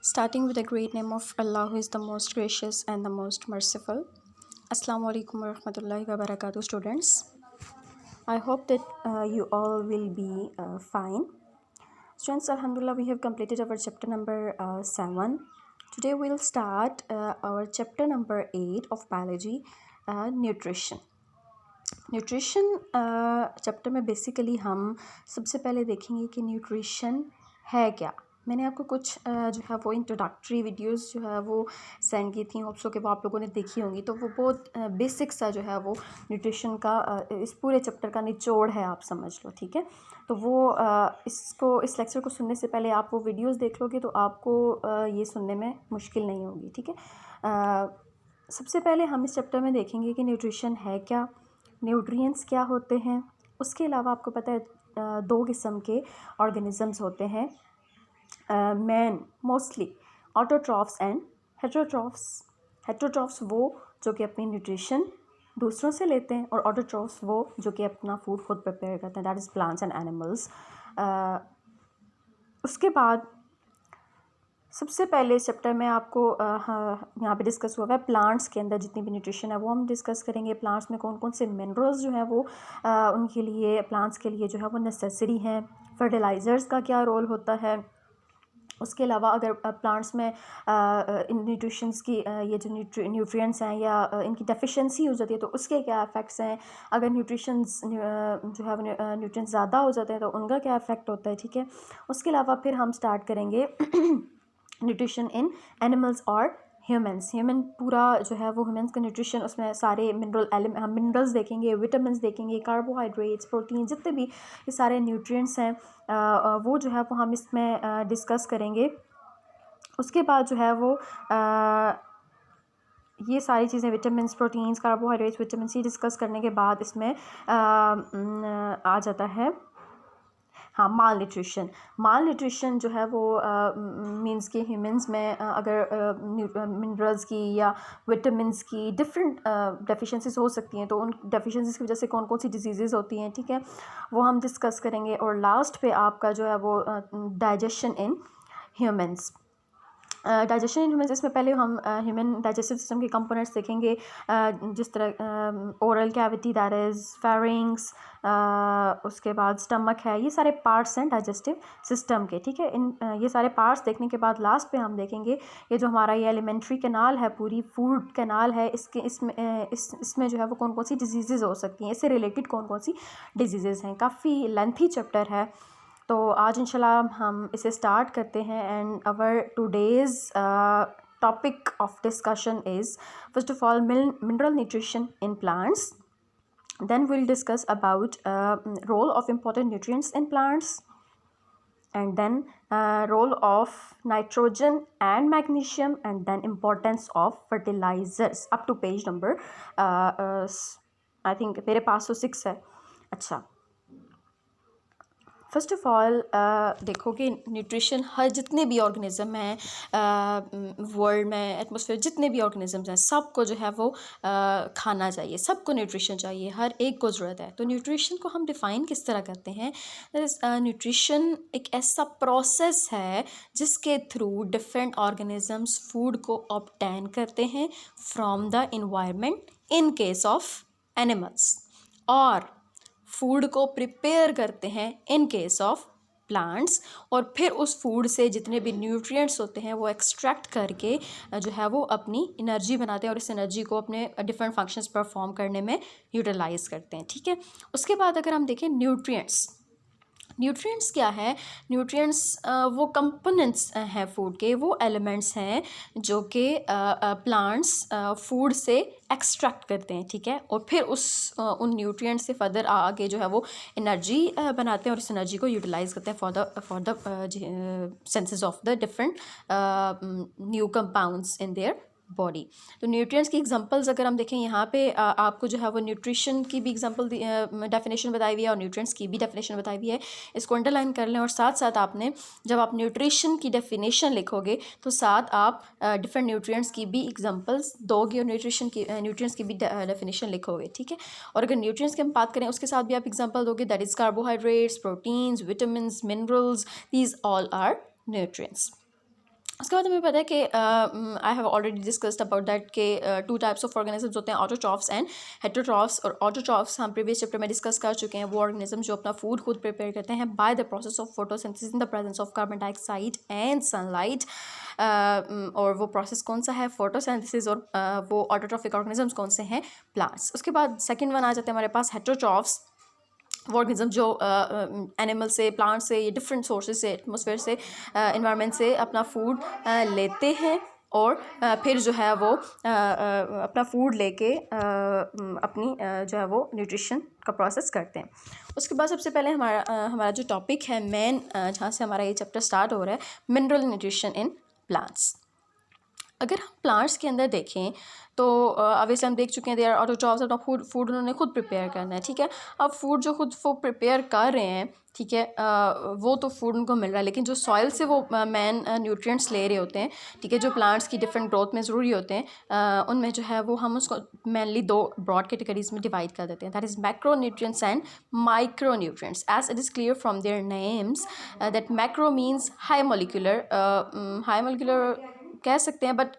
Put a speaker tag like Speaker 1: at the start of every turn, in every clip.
Speaker 1: Starting with the great name of Allah, who is the most gracious and the most merciful. Assalamu alaikum wa rahmatullahi wa barakatuh, students. I hope that you all will be fine. Students, Alhamdulillah, we have completed our chapter number 7. Today we'll start our chapter number 8 of biology, nutrition. Nutrition chapter में basically हम सबसे पहले देखेंगे कि nutrition है क्या। मैंने आपको कुछ जो है वो इंट्रोडक्टरी वीडियोस जो है वो सेंड की थी, होप्स कि वो आप लोगों ने देखी होंगी। तो वो बहुत बेसिक सा जो है वो न्यूट्रिशन का इस पूरे चैप्टर का निचोड़ है, आप समझ लो, ठीक है। तो वो इस लेक्चर को सुनने से पहले आप वो वीडियोस देख लोगे तो आपको ये सुनने में मुश्किल नहीं होगी, ठीक है। सबसे पहले हम इस चैप्टर में देखेंगे कि न्यूट्रिशन है क्या, न्यूट्रिएंट्स क्या होते हैं। उसके अलावा आपको पता है दो किस्म के ऑर्गेनिजम्स होते हैं, man mostly autotrophs and heterotrophs. Heterotrophs वो जो कि अपनी न्यूट्रिशन दूसरों से लेते हैं, और ऑटोट्रॉफ्स वो जो कि अपना फूड खुद प्रिपेयर करते हैं, that is plants and animals. उसके बाद सबसे पहले इस चैप्टर में आपको यहाँ पे डिस्कस हुआ है प्लांट्स के अंदर जितनी भी न्यूट्रिशन है वो हम डिस्कस करेंगे। प्लांट्स में कौन कौन से मिनरल्स जो है वो उनके लिए, प्लांट्स के लिए जो है वो नेसेसरी हैं। फर्टिलाइज़र्स का क्या रोल होता है। उसके अलावा अगर प्लांट्स में इन न्यूट्रिशंस की ये जो न्यूट्रिएंट्स हैं या इनकी डेफिशिएंसी हो जाती है तो उसके क्या इफ़ेक्ट्स हैं। अगर न्यूट्रिशंस जो है न्यूट्रिएंट्स ज़्यादा हो जाते हैं तो उनका क्या इफ़ेक्ट होता है, ठीक है। उसके अलावा फिर हम स्टार्ट करेंगे न्यूट्रिशन इन एनिमल्स और ह्यूमंस। ह्यूमन पूरा जो है वो ह्यूमंस का न्यूट्रिशन, उसमें सारे हम मिनरल्स देखेंगे, विटामिन्स देखेंगे, कार्बोहाइड्रेट्स, प्रोटीन, जितने भी ये सारे न्यूट्रिएंट्स हैं वो जो है वो हम इसमें डिस्कस करेंगे। उसके बाद जो है वो ये सारी चीज़ें vitamins, proteins, carbohydrates, vitamin C discuss करने के बाद इसमें आ जाता है माल न्यूट्रिशन जो है वो मींस कि ह्यूमंस में अगर मिनरल्स की या विटामिन्स की डिफरेंट डेफिशिएंसीज हो सकती हैं तो उन डेफिशिएंसीज की वजह से कौन कौन सी डिजीज़ेज़ होती हैं, ठीक है, वो हम डिस्कस करेंगे। और लास्ट पे आपका जो है वो digestion in humans. Digestion in humans, इसमें पहले हम ह्यूमन डाइजेस्टिव सिस्टम के कंपोनेंट्स देखेंगे, जिस तरह oral cavity, that is pharynx, उसके बाद स्टमक है, ये सारे पार्ट्स हैं डाइजेस्टिव सिस्टम के, ठीक है। ये सारे पार्ट्स देखने के बाद लास्ट पे हम देखेंगे ये जो हमारा ये एलिमेंट्री कैनाल है, पूरी फूड कैनाल है, इसमें जो है वो कौन कौन सी डिजीज़ेज़ हो सकती हैं, इससे रिलेटेड कौन कौन सी डिजीज़ेज़ हैं। काफ़ी लेंथी चैप्टर है, तो आज इंशाल्लाह हम इसे स्टार्ट करते हैं। And our today's topic of discussion is first of all mineral nutrition in plants, then we'll discuss about role of important nutrients in plants, and then role of nitrogen and magnesium, and then importance of fertilizers up to page number I think मेरे पास तो 6 है। अच्छा, first of all देखो कि nutrition हर जितने भी organism हैं world में, एटमॉस्फेयर जितने भी ऑर्गेनिज़म्स हैं सबको जो है वो खाना चाहिए, सबको न्यूट्रिशन चाहिए, हर एक को ज़रूरत है। तो न्यूट्रिशन को हम डिफ़ाइन किस तरह करते हैं, न्यूट्रिशन एक ऐसा प्रोसेस है जिसके थ्रू डिफरेंट ऑर्गेनिज़म्स फूड को ऑब्टेन करते हैं from the environment in case of animals, और फूड को प्रिपेयर करते हैं इन केस ऑफ प्लांट्स, और फिर उस फूड से जितने भी न्यूट्रिएंट्स होते हैं वो एक्सट्रैक्ट करके जो है वो अपनी एनर्जी बनाते हैं और इस एनर्जी को अपने डिफरेंट फंक्शंस परफॉर्म करने में यूटिलाइज़ करते हैं, ठीक है। उसके बाद अगर हम देखें न्यूट्रिएंट्स क्या है, न्यूट्रिएंट्स वो कंपोनेंट्स हैं फूड के, वो एलिमेंट्स हैं जो कि प्लांट्स फूड से एक्सट्रैक्ट करते हैं, ठीक है, और फिर उन न्यूट्रिएंट्स से फर्दर आगे जो है वो एनर्जी बनाते हैं और इस एनर्जी को यूटिलाइज़ करते हैं for the senses of the different new compounds in their body. तो न्यूट्रिएंट्स की एग्जांपल्स अगर हम देखें यहाँ पे आपको जो है वो न्यूट्रिशन की भी एग्जांपल डेफिनेशन बताई हुई है और न्यूट्रिएंट्स की भी डेफिनेशन बताई हुई है, इसको अंडरलाइन कर लें। और साथ साथ आपने जब आप न्यूट्रिशन की डेफिनेशन लिखोगे तो साथ आप डिफरेंट न्यूट्रिएंट्स की भी एग्जांपल्स दोगे और न्यूट्रिएंट्स की भी डेफिनेशन लिखोगे, ठीक है। और अगर न्यूट्रिएंट्स की हम बात करें उसके साथ भी आप एग्जाम्पल दोगे, that is carbohydrates, proteins, vitamins, minerals, these all are nutrients. उसके बाद हमें पता है कि I have already discussed about that के 2 टाइप्स ऑफ ऑर्गेनिजम्स होते हैं, ऑटोट्रॉफ्स एंड हेटेरोट्रॉफ्स। और ऑटोट्रॉफ्स हम प्रीवियस चैप्टर में डिस्कस कर चुके हैं, वो ऑर्गेनिज्म जो अपना फूड खुद प्रिपेयर करते हैं by the process of photosynthesis in the presence of carbon dioxide and sunlight. और वो प्रोसेस कौन सा है, फोटोसिंथेसिस। और वो ऑटोट्रॉफिक ऑर्गेनिजम्स कौन से हैं, प्लांट्स। उसके बाद सेकेंड वन आ जाते हैं हमारे पास हेटेरोट्रॉफ्स, वो ऑर्गेनिज्म जो एनिमल से, प्लांट से, ये डिफरेंट सोर्सेज से, एटमॉस्फेयर से, इन्वायरमेंट से अपना फूड लेते हैं और फिर जो है वो अपना फूड लेके अपनी जो है वो न्यूट्रिशन का प्रोसेस करते हैं। उसके बाद सबसे पहले हमारा जो टॉपिक है मेन, जहाँ से हमारा ये चैप्टर स्टार्ट हो रहा है, मिनरल न्यूट्रिशन इन प्लांट्स। अगर हम प्लांट्स के अंदर देखें तो ऑब्वियसली हम देख चुके हैं, दे आर ऑटोट्रॉफ्स, अपना फूड उन्होंने खुद प्रिपेयर करना है, ठीक है। अब फूड जो खुद वो प्रिपेयर कर रहे हैं, ठीक है, वो तो फूड उनको मिल रहा है, लेकिन जो सॉइल से वो मैन न्यूट्रिएंट्स ले रहे होते हैं, ठीक है, जो प्लांट्स की डिफरेंट ग्रोथ में ज़रूरी होते हैं, उनमें जो है वो हम उसको मेनली 2 ब्रॉड कैटेगरीज में डिवाइड कर देते हैं, that is macro nutrients and micro nutrients. As it is clear from their names that macro means high molecular कह सकते हैं, बट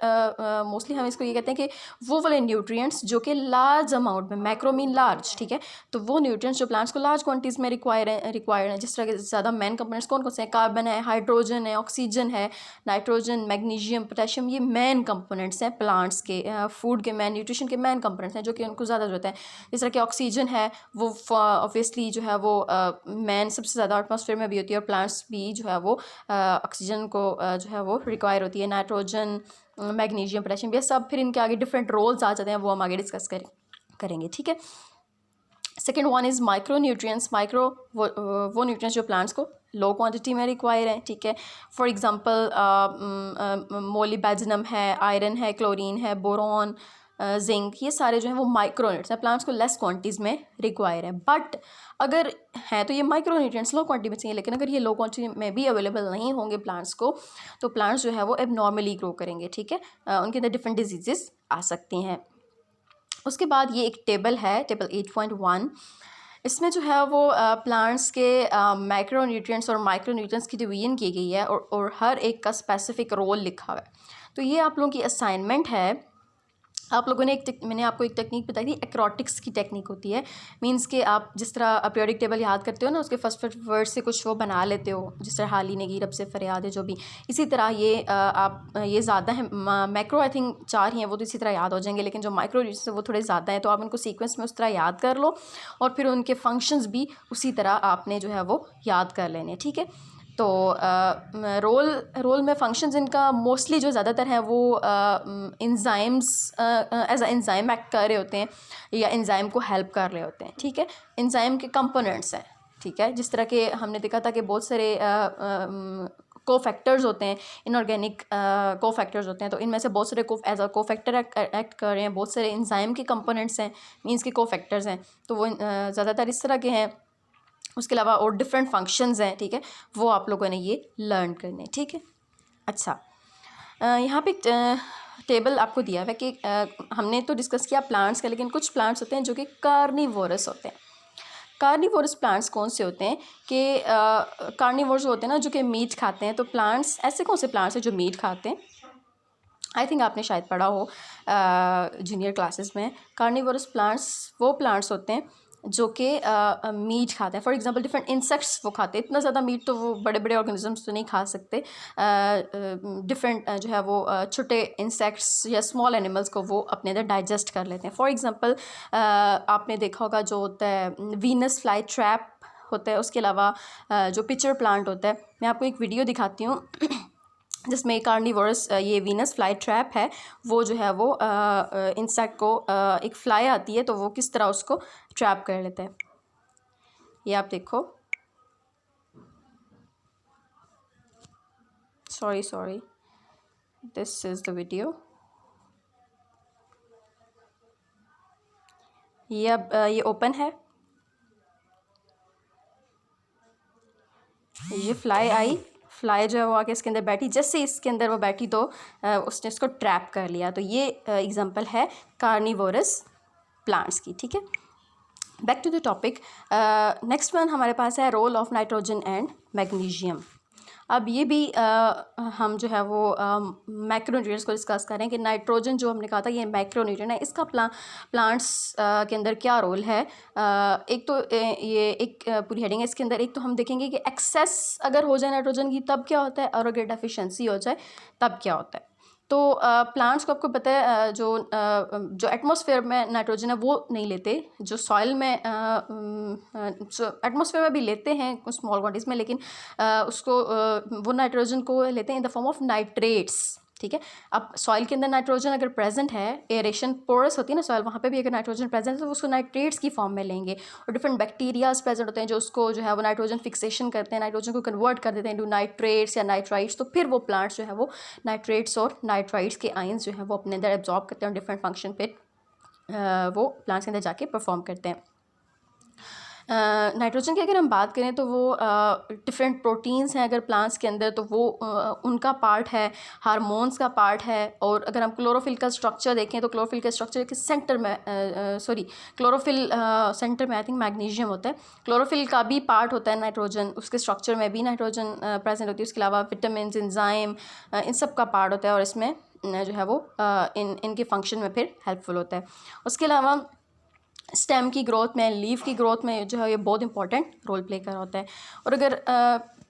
Speaker 1: मोस्टली हम इसको ये कहते हैं कि वो वाले न्यूट्रिएंट्स जो कि लार्ज अमाउंट में, मैक्रो मीन लार्ज, ठीक है, तो वो न्यूट्रिएंट्स जो प्लांट्स को लार्ज क्वांटिटीज़ में रिक्वायर्ड हैं, जिस तरह के ज़्यादा मेन कंपोनेंट्स कौन कौन से हैं, कार्बन है, हाइड्रोजन है, ऑक्सीजन है, नाइट्रोजन, मैग्नीशियम, पोटेशियम, ये मेन कंपोनेंट्स हैं प्लांट्स के, फूड के मेन, न्यूट्रिशन के मेन कंपोनेंट्स हैं जो कि उनको ज़्यादा ज़रूरत है। जिस तरह कि ऑक्सीजन है वो ऑब्वियसली जो है वो मेन सबसे ज़्यादा एटमॉस्फेयर में भी होती है, और प्लांट्स भी जो है वो ऑक्सीजन को जो है वो रिक्वायर होती है। नाइट्रोजन, मैग्नीशियम, पोटेशियम, ये सब फिर इनके आगे डिफरेंट रोल्स आ जाते हैं, वो हम आगे डिस्कस करेंगे, ठीक है। Second one is micro nutrients. वो न्यूट्रिएंट्स जो प्लांट्स को लो क्वांटिटी में रिक्वायर हैं, ठीक है। फॉर एग्जांपल मोलिबेडिनम है, आयरन है, क्लोरीन है, बोरॉन, जिंक, ये सारे जो हैं वो माइक्रोन्यूट्रिएंट्स हैं, प्लांट्स को लेस क्वांटिटीज़ में रिक्वायर है। बट अगर हैं तो ये माइक्रोन्यूट्रिएंट्स लो क्वांटिटी में चाहिए, लेकिन अगर ये लो क्वांटिटी में भी अवेलेबल नहीं होंगे प्लांट्स को, तो प्लांट्स जो है वो एबनॉर्मली ग्रो करेंगे, ठीक है, उनके अंदर डिफरेंट डिजीज़ आ सकती हैं। उसके बाद ये एक टेबल है, टेबल 8.1, इसमें जो है वो प्लांट्स के मैक्रो न्यूट्रिएंट्स और माइक्रो न्यूट्रिएंट्स की डिवीजन की गई है, और हर एक का स्पेसिफिक रोल लिखा हुआ है। तो ये आप लोगों की असाइनमेंट है। आप लोगों ने मैंने आपको एक टेक्निक बताई थी, एक्रोटिक्स की टेक्निक होती है, मींस कि आप जिस तरह पीरियोडिक टेबल याद करते हो ना, उसके फर्स्ट वर्ड से कुछ वो बना लेते हो, जिस तरह हाली नेगी रब से फरियाद है, जो भी, इसी तरह ये आप ये ज़्यादा है, मैक्रो आई थिंक 4 ही हैं, वो तो इसी तरह याद हो जाएंगे, लेकिन जो माइक्रो वो थोड़े ज़्यादा हैं, तो आप उनको सीक्वेंस में उस तरह याद कर लो, और फिर उनके फंक्शंस भी उसी तरह आपने जो है वो याद कर लेने, ठीक है। तो रोल में फंक्शंस इनका मोस्टली जो ज़्यादातर है वो enzymes as a enzyme act कर रहे होते हैं, या इंजाइम को हेल्प कर रहे होते हैं, ठीक है। इंजाइम के कंपोनेंट्स हैं, ठीक है, जिस तरह के हमने देखा था कि बहुत सारे कोफैक्टर्स होते हैं, इनऑर्गेनिक कोफैक्टर्स होते हैं, तो इनमें से बहुत सारे एज अ कोफैक्टर एक्ट कर रहे हैं, बहुत सारे इंजाइम के कंपोनेंट्स हैं, मीन्स के कोफैक्टर्स हैं, तो वो ज़्यादातर इस तरह के हैं। उसके अलावा और डिफरेंट फंक्शंस हैं, ठीक है, वो आप लोगों ने ये लर्न करने, ठीक है। अच्छा, यहाँ पे टेबल आपको दिया हुआ है कि हमने तो डिस्कस किया प्लांट्स का, लेकिन कुछ प्लांट्स होते हैं जो कि कार्निवोरस होते हैं। कार्निवोरस प्लांट्स कौन से होते हैं कि कार्निवोरस होते हैं ना, जो कि मीट खाते हैं। तो प्लांट्स, ऐसे कौन से प्लांट्स हैं जो मीट खाते हैं? आई थिंक आपने शायद पढ़ा हो जूनियर क्लासेस में। कार्निवोरस प्लांट्स वो प्लांट्स होते हैं जो कि मीट खाते हैं। फॉर एग्जांपल डिफरेंट इंसेक्ट्स वो खाते हैं। इतना ज़्यादा मीट तो वो बड़े बड़े ऑर्गेनिजम्स तो नहीं खा सकते। डिफरेंट जो है वो छोटे इंसेक्ट्स या स्मॉल एनिमल्स को वो अपने अंदर डाइजेस्ट कर लेते हैं। फॉर एग्जांपल आपने देखा होगा जो होता है वीनस फ्लाई ट्रैप होता है। उसके अलावा जो पिचर प्लांट होता है, मैं आपको एक वीडियो दिखाती हूँ जिसमें कार्निवोरस ये वीनस फ्लाई ट्रैप है, वो जो है वो इंसेक्ट को एक फ्लाई आती है तो वो किस तरह उसको ट्रैप कर लेता है। ये आप देखो, sorry this is the video. ये अब ये ओपन है, ये फ्लाई आई, फ्लाई जो है वो आके इसके अंदर बैठी, जैसे इसके अंदर वो बैठी तो उसने इसको ट्रैप कर लिया। तो ये एग्जांपल है कार्निवोरस प्लांट्स की, ठीक है। Back to the topic, next one हमारे पास है role of nitrogen and magnesium. अब ये भी हम जो है वो मैक्रोन्यूट्रिएंट्स को डिस्कस करें कि नाइट्रोजन जो हमने कहा था ये मैक्रोन्यूट्रिएंट है, इसका प्लांट्स के अंदर क्या रोल है। एक तो ये एक पूरी हेडिंग है इसके अंदर। एक तो हम देखेंगे कि एक्सेस अगर हो जाए नाइट्रोजन की तब क्या होता है, और अगर डेफिशिएंसी हो जाए तब क्या होता है। तो प्लांट्स को आपको पता है जो एटमॉस्फेयर में नाइट्रोजन है वो नहीं लेते, जो सॉइल में एटमॉस्फेयर में भी लेते हैं स्मॉल क्वांटिटीज़ में, लेकिन उसको वो नाइट्रोजन को लेते हैं in the form of nitrates. ठीक है, अब सॉइल के अंदर नाइट्रोजन अगर प्रेजेंट है, एरेशन पोरस होती है ना सॉइल, वहाँ पे भी अगर नाइट्रोजन प्रेजेंट है तो उसको नाइट्रेट्स की फॉर्म में लेंगे। और डिफरेंट बैक्टीरियाज प्रेजेंट होते हैं जो उसको जो है वो नाइट्रोजन फिक्सेशन करते हैं, नाइट्रोजन को कन्वर्ट कर देते हैं इनटू नाइट्रेट्स या नाइट्राइट्स। तो फिर वो प्लांट्स जो है वो नाइट्रेट्स और नाइट्राइट्स के आयंस जो है वो अपने अंदर एब्जॉर्ब करते हैं और डिफरेंट फंक्शन पे वो प्लांट्स के अंदर जाके परफॉर्म करते हैं। नाइट्रोजन की अगर हम बात करें तो वो डिफरेंट प्रोटीन्स हैं अगर प्लांट्स के अंदर, तो वो उनका पार्ट है, हार्मोन्स का पार्ट है। और अगर हम क्लोरोफिल का स्ट्रक्चर देखें तो क्लोरोफिल के स्ट्रक्चर के सेंटर में क्लोरोफिल सेंटर में आई थिंक मैग्नीशियम होता है। क्लोरोफिल का भी पार्ट होता है नाइट्रोजन, उसके स्ट्रक्चर में भी नाइट्रोजन प्रेजेंट होती है। उसके अलावा विटामिन, एंजाइम, इन सब का पार्ट होता है और इसमें जो है वो इनके फंक्शन में फिर हेल्पफुल होता है। उसके अलावा स्टेम की ग्रोथ में, लीफ की ग्रोथ में जो है ये बहुत इंपॉर्टेंट रोल प्ले कर रहा होता है। और अगर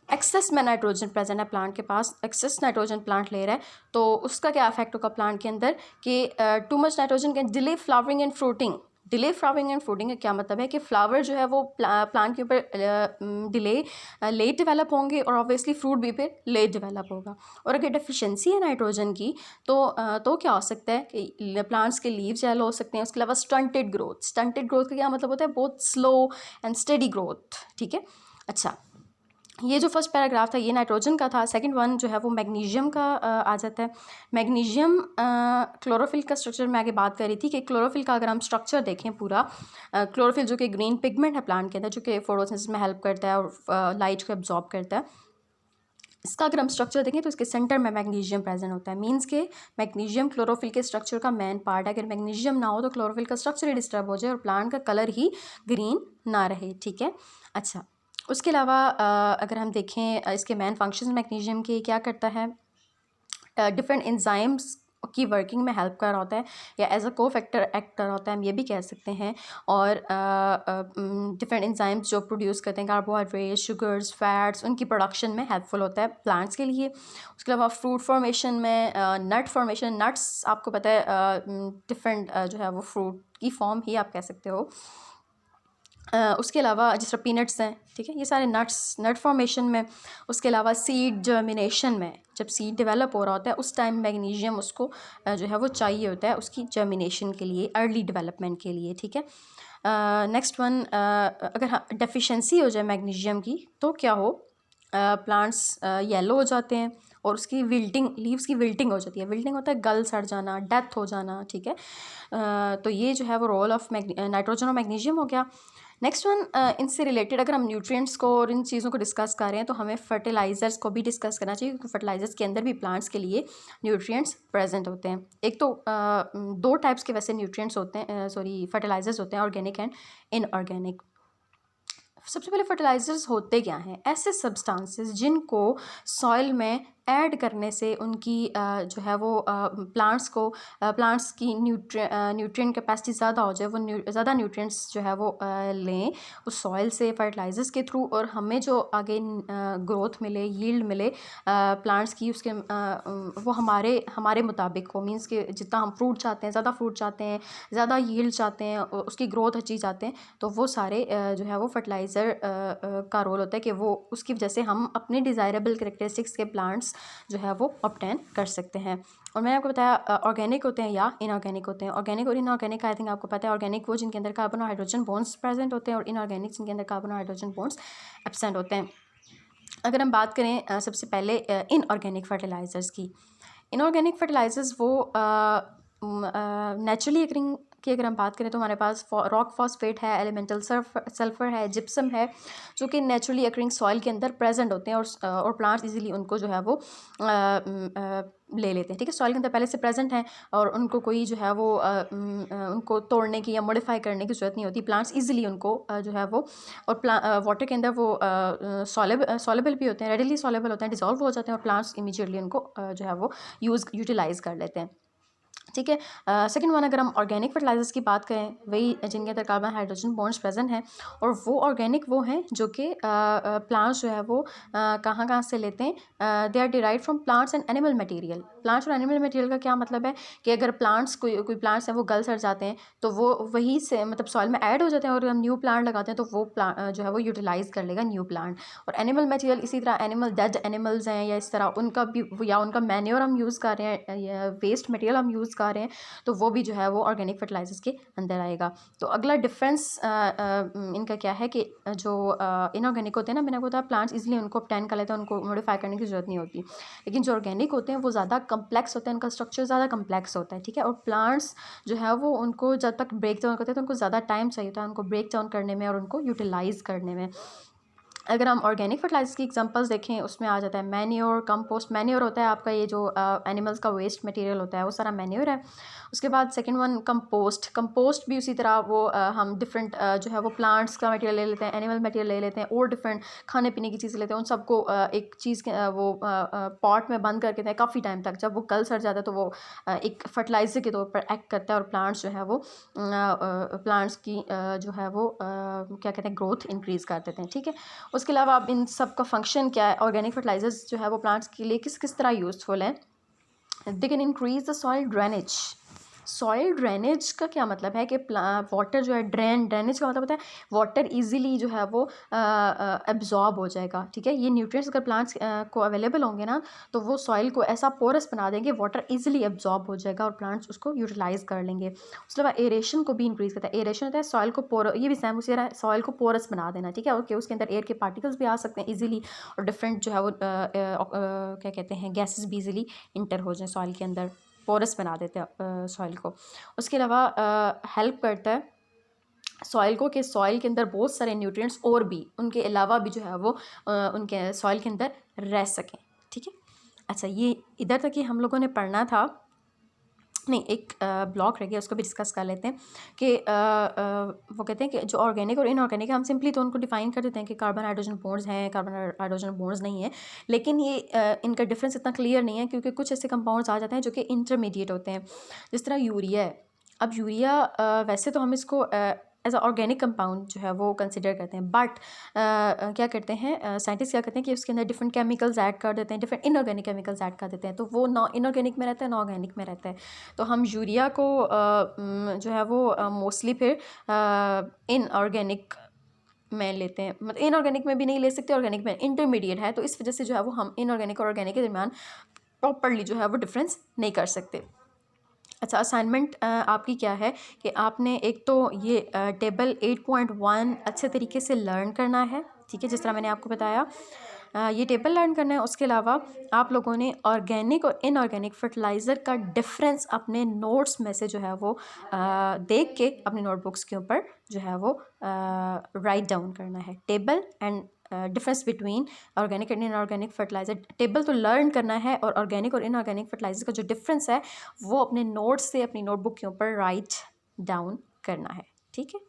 Speaker 1: एक्सेस में नाइट्रोजन प्रेजेंट है प्लांट के पास, एक्सेस नाइट्रोजन प्लांट ले रहा है, तो उसका क्या इफेक्ट होगा प्लांट के अंदर कि too much nitrogen can delay flowering and fruiting. Delay flowering and fruiting का क्या मतलब है कि फ्लावर जो है वो प्लांट के ऊपर लेट डेवलप होंगे और ऑब्वियसली फ्रूट भी फिर लेट डेवलप होगा। और अगर डेफिशिएंसी है नाइट्रोजन की तो क्या हो सकता है कि प्लांट्स के लीव्स येलो हो सकते हैं। उसके अलावा स्टंटेड ग्रोथ, स्टंटेड ग्रोथ का क्या मतलब होता है, बहुत स्लो एंड स्टेडी ग्रोथ। ठीक है, अच्छा, ये जो फर्स्ट पैराग्राफ था ये नाइट्रोजन का था। सेकंड वन जो है वो मैग्नीशियम का आ जाता है। मैग्नीशियम क्लोरोफिल का स्ट्रक्चर मैं आगे बात कर रही थी कि क्लोरोफिल का अगर हम स्ट्रक्चर देखें पूरा, क्लोरोफिल जो कि ग्रीन पिगमेंट है प्लांट के अंदर, जो कि फोटोसिंथेसिस में हेल्प करता है और लाइट को एब्जॉर्ब करता है। इसका अगर हम स्ट्रक्चर देखें तो इसके सेंटर में मैग्नीशियम प्रेजेंट होता है। मींस के मैग्नीशियम क्लोरोफिल के स्ट्रक्चर का मेन पार्ट है। अगर मैग्नीशियम ना हो तो क्लोरोफिल का स्ट्रक्चर ही डिस्टर्ब हो जाए और प्लांट का कलर ही ग्रीन ना रहे। ठीक है, अच्छा, उसके अलावा अगर हम देखें इसके मेन फंक्शंस मैग्नीशियम के क्या करता है, डिफरेंट एंजाइम्स की वर्किंग में हेल्प कर रहा होता है या एज अ को फैक्टर एक्ट कर रहा होता है, हम ये भी कह सकते हैं। और डिफरेंट एंजाइम्स जो प्रोड्यूस करते हैं कार्बोहाइड्रेट्स, शुगर्स, फैट्स, उनकी प्रोडक्शन में हेल्पफुल होता है प्लांट्स के लिए। उसके अलावा फ्रूट फॉर्मेशन में, नट फॉर्मेशन, नट्स आपको पता है डिफरेंट जो है वो फ्रूट की फॉर्म ही आप कह सकते हो। उसके अलावा जिस तरह पीनट्स हैं, ठीक है, ये सारे नट फॉर्मेशन में। उसके अलावा सीड जर्मिनेशन में, जब सीड डेवलप हो रहा होता है उस टाइम मैग्नीशियम उसको जो है वो चाहिए होता है उसकी जर्मिनेशन के लिए, अर्ली डेवलपमेंट के लिए। ठीक है, नेक्स्ट वन, अगर डेफिशिएंसी हो जाए मैग्नीशियम की तो क्या हो, प्लांट्स येलो हो जाते हैं और उसकी विल्टिंग, लीव्स की विल्टिंग हो जाती है। विल्टिंग होता है गल सड़ जाना, डेथ हो जाना। ठीक है, तो ये जो है वो रोल ऑफ नाइट्रोजन और मैग्नीशियम हो गया। नेक्स्ट वन, इनसे रिलेटेड अगर हम न्यूट्रिएंट्स को और इन चीज़ों को डिस्कस कर रहे हैं तो हमें फर्टिलाइज़र्स को भी डिस्कस करना चाहिए, क्योंकि फर्टिलाइज़र्स के अंदर भी प्लांट्स के लिए न्यूट्रिएंट्स प्रेजेंट होते हैं। एक तो दो टाइप्स के वैसे न्यूट्रिएंट्स होते हैं, फर्टिलाइज़र्स होते हैं, ऑर्गेनिक एंड इनऑर्गेनिक। सबसे पहले फर्टिलाइज़र्स होते क्या हैं, ऐसे सब्सटेंसेस जिनको सॉइल में ऐड करने से उनकी जो है वो प्लांट्स की न्यूट्रिएंट कैपेसिटी ज़्यादा हो जाए, वो ज़्यादा न्यूट्रिएंट्स जो है वो लें उस सॉइल से फर्टिलाइज़र्स के थ्रू, और हमें जो आगे ग्रोथ मिले, यील्ड मिले प्लांट्स की, उसके वो हमारे मुताबिक हो। मींस के जितना हम फ्रूट चाहते हैं, ज़्यादा फ्रूट चाहते हैं, ज़्यादा यील्ड चाहते हैं, उसकी ग्रोथ अच्छी चाहते हैं, तो वो सारे जो है वो फर्टिलाइज़र का रोल होता है कि वो उसकी वजह से हम अपने डिज़ायरेबल कैरेक्टरिस्टिक्स के प्लांट्स जो है वो ऑब्टेन कर सकते हैं। और मैंने आपको बताया ऑर्गेनिक होते हैं या इनऑर्गेनिक होते हैं। ऑर्गेनिक और इनऑर्गेनिक आई थिंक आपको पता है। ऑर्गेनिक वो जिनके अंदर कार्बन और हाइड्रोजन बॉन्ड्स प्रेजेंट होते हैं, और इनऑर्गेनिक जिनके अंदर कार्बन और हाइड्रोजन बॉन्ड्स एब्सेंट होते हैं। अगर हम बात करें सबसे पहले इनऑर्गेनिक फर्टिलाइज़र्स की, इनऑर्गेनिक फर्टिलाइज़र्स वो नेचुरली अकरिंग की अगर हम बात करें तो हमारे पास रॉक फॉस्फेट है, एलिमेंटल सल्फर है, जिप्सम है, जो कि नेचुरली अकरिंग सॉइल के अंदर प्रेजेंट होते हैं और प्लांट्स इजीली उनको जो है वो ले लेते हैं। ठीक है, सॉइल के अंदर पहले से प्रेजेंट हैं और उनको कोई जो है वो उनको तोड़ने की या मॉडिफाई करने की ज़रूरत नहीं होती। प्लांट्स इजीली उनको जो है वो और वाटर के अंदर वो सॉलेबल भी होते हैं, रेडिली सॉलेबल होते हैं, डिजॉल्व हो जाते हैं और प्लांट्स इमीडिएटली उनको जो है वो यूटिलाइज़ कर लेते हैं। ठीक है, सेकंड वन अगर हम ऑर्गेनिक फर्टिलाइजर्स की बात करें, वही जिनके अंदर कार्बन हाइड्रोजन बॉन्ड्स प्रेजेंट हैं और वो ऑर्गेनिक वो हैं जो कि प्लांट्स जो है वो कहाँ से लेते हैं। They are derive from plants and animal material. Plants और एनिमल मटेरियल का क्या मतलब है कि अगर प्लांट्स कोई प्लांट्स हैं वो गल सड़ जाते हैं तो वो वही से मतलब सॉइल में ऐड हो जाते हैं और हम न्यू प्लांट लगाते हैं तो वो प्लांट जो है वो यूटिलाइज़ कर लेगा न्यू प्लांट। और एनिमल मटेरियल इसी तरह एनिमल डेड एनिमल्स हैं या इस तरह उनका भी या उनका मैन्योर हम यूज़ कर रहे हैं या वेस्ट मटेरियल हम यूज़ कर रहे हैं तो वो भी जो है वो ऑर्गेनिक फर्टिलाइजर्स के अंदर आएगा। तो अगला डिफरेंस इनका क्या है कि जो इनऑर्गेनिक होते हैं ना, मैंने बताया प्लांट्स इजीली उनको ऑब्टेन कर लेते हैं, उनको मॉडिफाई करने की ज़रूरत नहीं होती। लेकिन जो ऑर्गेनिक होते हैं वो ज़्यादा कम्प्लेक्स होते हैं, उनका स्ट्रक्चर ज़्यादा कम्प्लेक्स होता है। ठीक है, और प्लांट्स जो है वो उनको जब तक ब्रेक डाउन करते हैं तो उनको ज़्यादा टाइम चाहिए होता है उनको ब्रेक डाउन करने में और उनको यूटिलाइज़ करने में। अगर हम ऑर्गेनिक फर्टिलाइजर्स की एग्जांपल्स देखें उसमें आ जाता है मैन्योर, कंपोस्ट। मैन्योर होता है आपका ये जो एनिमल्स का वेस्ट मटेरियल होता है वो सारा मैन्योर है। उसके बाद सेकंड वन कंपोस्ट। कंपोस्ट भी उसी तरह वो हम डिफरेंट जो है वो प्लांट्स का मटेरियल ले लेते हैं, एनिमल मटेरियल ले लेते हैं और डिफरेंट खाने पीने की चीज़ें लेते हैं, उन सबको एक चीज़ के वो पॉट में बंद करके काफ़ी टाइम तक, जब वो गल सड़ जाता है तो वो एक फर्टिलाइज़र के तौर पर एक्ट करता है और प्लांट्स जो है वो प्लांट्स की जो है वो क्या कहते हैं ग्रोथ इंक्रीज़ कर देते हैं। ठीक है, उसके अलावा अब इन सब का फंक्शन क्या है, ऑर्गेनिक फर्टिलाइजर्स जो है वो प्लांट्स के लिए किस किस तरह यूज़फुल है। They can increase the soil drainage. Soil drainage का क्या मतलब है कि वाटर जो है ड्रेनेज का मतलब होता है वाटर इजीली जो है वो एब्जॉर्ब हो जाएगा। ठीक है, ये न्यूट्रिएंट्स अगर प्लांट्स को अवेलेबल होंगे ना तो वो सॉइल को ऐसा पोरस बना देंगे, वाटर इजीली एब्जॉर्ब हो जाएगा और प्लांट्स उसको यूटिलाइज कर लेंगे। उसके अलावा एरेशन को भी इंक्रीज करता है। एरेशन होता है सॉइल को ये भी सेम उसी तरह सॉइल को पोरस बना देना। ठीक है, ओके, उसके अंदर एयर के पार्टिकल्स भी आ सकते हैं इजीली और डिफरेंट जो है वो क्या कहते हैं गैसेस भी इजीली इंटर हो जाए सॉइल के अंदर, पोरस बना देते हैं सॉइल को। उसके अलावा हेल्प करता है सॉइल को कि सॉइल के अंदर बहुत सारे न्यूट्रिएंट्स और भी उनके अलावा भी जो है वो उनके सॉइल के अंदर रह सकें। ठीक है, अच्छा, ये इधर तक ही हम लोगों ने पढ़ना था। नहीं, एक ब्लॉक रह गया, उसको भी डिस्कस कर लेते हैं कि वो कहते हैं कि जो ऑर्गेनिक और इनऑर्गेनिक है हम सिंपली तो उनको डिफाइन कर देते हैं कि कार्बन हाइड्रोजन बॉन्ड्स हैं, कार्बन हाइड्रोजन बॉन्ड्स नहीं है। लेकिन ये इनका डिफरेंस इतना क्लियर नहीं है क्योंकि कुछ ऐसे कंपाउंड्स आ जाते हैं जो कि इंटरमीडिएट होते हैं, जिस तरह यूरिया है। अब यूरिया वैसे तो हम इसको एज अ ऑर्गेनिक कंपाउंड जो है वो कंसिडर करते हैं, बट क्या करते हैं साइंटिस्ट क्या करते हैं कि उसके अंदर डिफरेंट केमिकल्स ऐड कर देते हैं, डिफरेंट इनऑर्गेनिक केमिकल्स ऐड कर देते हैं, तो वो नॉन इनऑर्गेनिक में रहता है, नॉन ऑर्गेनिक में रहता है। तो हम यूरिया को जो है वो मोस्टली फिर इनऑर्गेनिक में लेते हैं, मतलब इनऑर्गेनिक में भी नहीं ले सकते, ऑर्गेनिक में इंटरमीडिएट है, तो इस वजह से जो है वो हम इनऑर्गेनिक और ऑर्गेनिक के दरमियान प्रॉपरली जो है वो डिफरेंस नहीं कर सकते। अच्छा, असाइनमेंट आपकी क्या है कि आपने एक तो ये टेबल 8.1 अच्छे तरीके से लर्न करना है। ठीक है, जिस तरह मैंने आपको बताया ये टेबल लर्न करना है। उसके अलावा आप लोगों ने ऑर्गेनिक और इनऑर्गेनिक फर्टिलाइज़र का डिफरेंस अपने नोट्स में से जो है वो देख के अपने नोटबुक्स के ऊपर जो है वो राइट डाउन करना है। Table and difference between organic and inorganic fertiliser, table तो लर्न करना है और ऑर्गेनिक और इनऑर्गेनिक फर्टिलाइज़र का जो डिफरेंस है वो अपने नोट्स से अपनी नोटबुक के ऊपर राइट डाउन करना है। ठीक है।